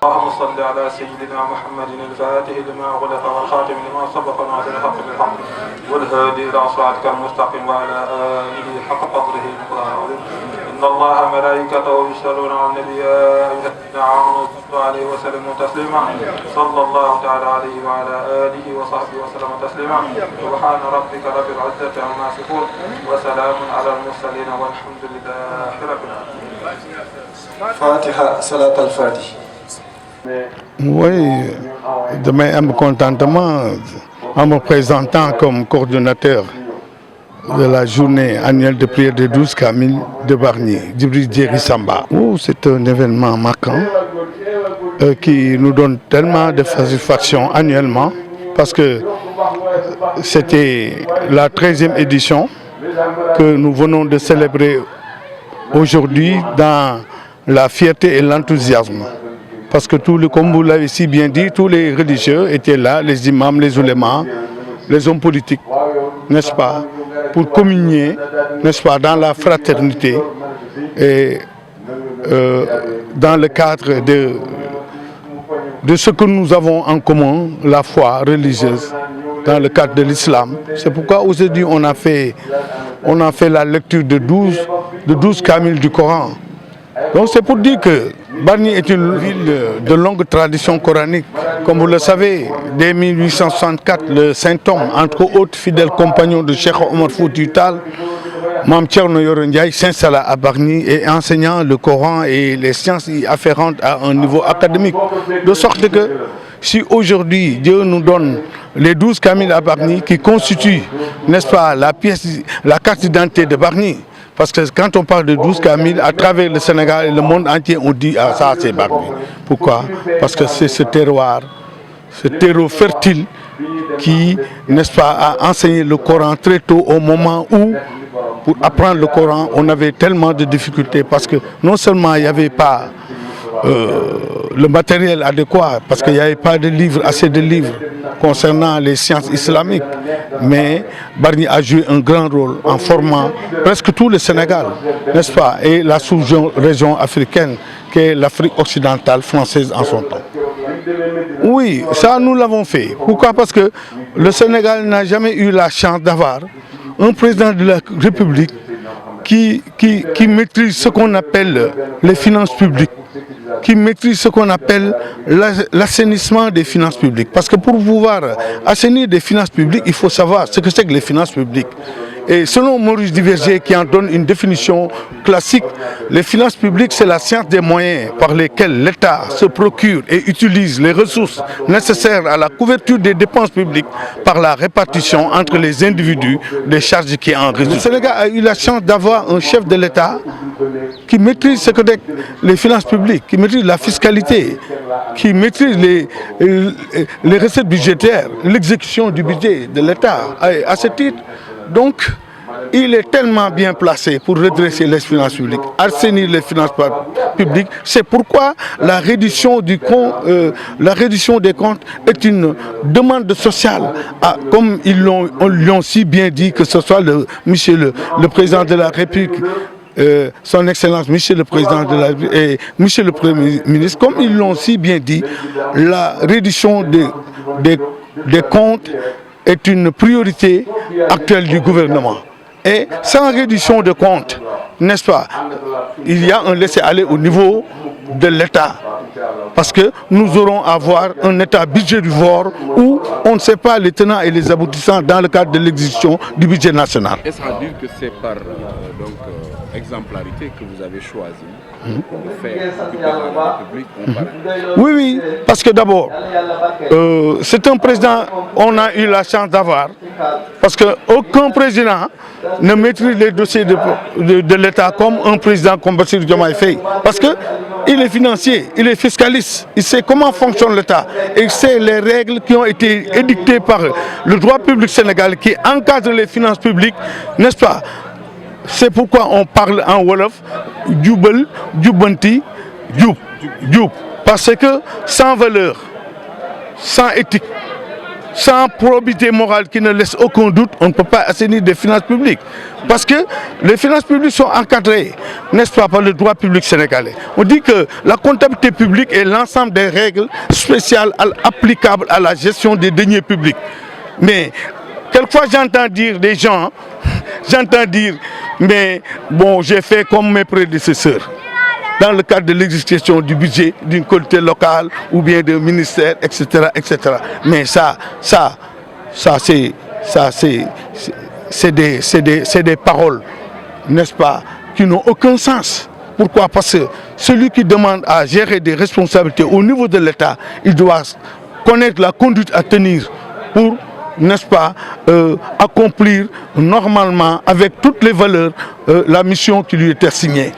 اللهم صل على سيدنا محمد الفاتح لما أغلق والخاتم لما سبق ناصر الحق بالحق والهادي إلى صراطك المستقيم وعلى آله حق قدره مقداره. إن الله ملائكته يصلون على النبي يا أيها الذين آمنوا صلوا عليه وسلموا تسليما. صلى الله تعالى عليه وعلى آله وصحبه وسلم تسليما. سبحان ربك رب العزة عما يصفون وسلام على المرسلين والحمد لله رب العالمين. فاتحة صلاة الفاتحة. Oui, demain un contentement en me présentant comme coordonnateur de la journée annuelle de prière de 12 Kamil de Bargny, Djibril Djeri Samba. Oh, c'est un événement marquant qui nous donne tellement de satisfaction annuellement parce que c'était la 13e édition que nous venons de célébrer aujourd'hui dans la fierté et l'enthousiasme. Parce que comme vous l'avez si bien dit, tous les religieux étaient là, les imams, les oulémas, les hommes politiques, n'est-ce pas, pour communier, n'est-ce pas, dans la fraternité et dans le cadre de ce que nous avons en commun, la foi religieuse, dans le cadre de l'islam. C'est pourquoi aujourd'hui on a fait la lecture de 12 Kamil du Coran. Donc c'est pour dire que Bargny est une ville de longue tradition coranique. Comme vous le savez, dès 1864, le Saint-Homme, entre autres fidèles compagnons de Cheikh Omar Foutiyou Tall, Mame Thierno Yoro Ndiaye, s'installa à Bargny et enseignant le Coran et les sciences y afférentes à un niveau académique. De sorte que si aujourd'hui Dieu nous donne les 12 Kamil à Bargny qui constituent, n'est-ce pas, la carte d'identité de Bargny. Parce que quand on parle de 12 Kamil, à travers le Sénégal et le monde entier, on dit ah, ça c'est Bargny. Pourquoi? Parce que c'est ce terroir fertile qui, n'est-ce pas, a enseigné le Coran très tôt au moment où, pour apprendre le Coran, on avait tellement de difficultés. Parce que non seulement il n'y avait pas le matériel adéquat, parce qu'il n'y avait pas de livres, assez de livres concernant les sciences islamiques, mais Bargny a joué un grand rôle en formant presque tout le Sénégal, n'est-ce pas, et la sous-région africaine, qui est l'Afrique occidentale française en son temps. Oui, ça nous l'avons fait. Pourquoi? Parce que le Sénégal n'a jamais eu la chance d'avoir un président de la République qui maîtrise ce qu'on appelle les finances publiques, qui maîtrise ce qu'on appelle l'assainissement des finances publiques. Parce que pour pouvoir assainir des finances publiques, il faut savoir ce que c'est que les finances publiques. Et selon Maurice Duverger, qui en donne une définition classique, les finances publiques, c'est la science des moyens par lesquels l'État se procure et utilise les ressources nécessaires à la couverture des dépenses publiques par la répartition entre les individus des charges qui en résultent. Le Sénégal a eu la chance d'avoir un chef de l'État qui maîtrise ce que c'est les finances publiques, qui maîtrise la fiscalité, qui maîtrise les recettes budgétaires, l'exécution du budget de l'État. À ce titre, donc, il est tellement bien placé pour redresser les finances publiques, assainir les finances publiques. C'est pourquoi la reddition des comptes est une demande sociale. Comme ils l'ont si bien dit, que ce soit le président de la République, son Excellence, Monsieur le Président de la République et Monsieur le Premier ministre, comme ils l'ont si bien dit, la reddition des comptes est une priorité actuelle du gouvernement. Et sans reddition de comptes, n'est-ce pas, il y a un laisser-aller au niveau de l'État. Parce que nous aurons à avoir un État budgétivore où on ne sait pas les tenants et les aboutissants dans le cadre de l'exécution du budget national. Est-ce à dire que c'est par exemplarité que vous avez choisi de faire du président de la République? Oui, parce que d'abord, c'est un président qu'on a eu la chance d'avoir, parce qu'aucun président ne maîtrise les dossiers de l'État comme un président comme Bassirou Diomaye Faye. Parce qu'il est financier, il est fiscaliste, il sait comment fonctionne l'État, et il sait les règles qui ont été édictées par le droit public sénégalais qui encadre les finances publiques, n'est-ce pas? C'est pourquoi on parle en Wolof, Djoubel, Djoubanti, Djoub. Parce que sans valeur, sans éthique, sans probité morale qui ne laisse aucun doute, on ne peut pas assainir des finances publiques. Parce que les finances publiques sont encadrées, n'est-ce pas, par le droit public sénégalais. On dit que la comptabilité publique est l'ensemble des règles spéciales applicables à la gestion des deniers publics. Mais quelquefois j'entends dire des gens, mais bon, j'ai fait comme mes prédécesseurs. Dans le cadre de l'exécution du budget d'une collectivité locale ou bien d'un ministère, etc., etc. Mais c'est des paroles, n'est-ce pas, qui n'ont aucun sens. Pourquoi? Parce que celui qui demande à gérer des responsabilités au niveau de l'État, il doit connaître la conduite à tenir pour, n'est-ce pas, accomplir normalement avec toutes les valeurs la mission qui lui était assignée.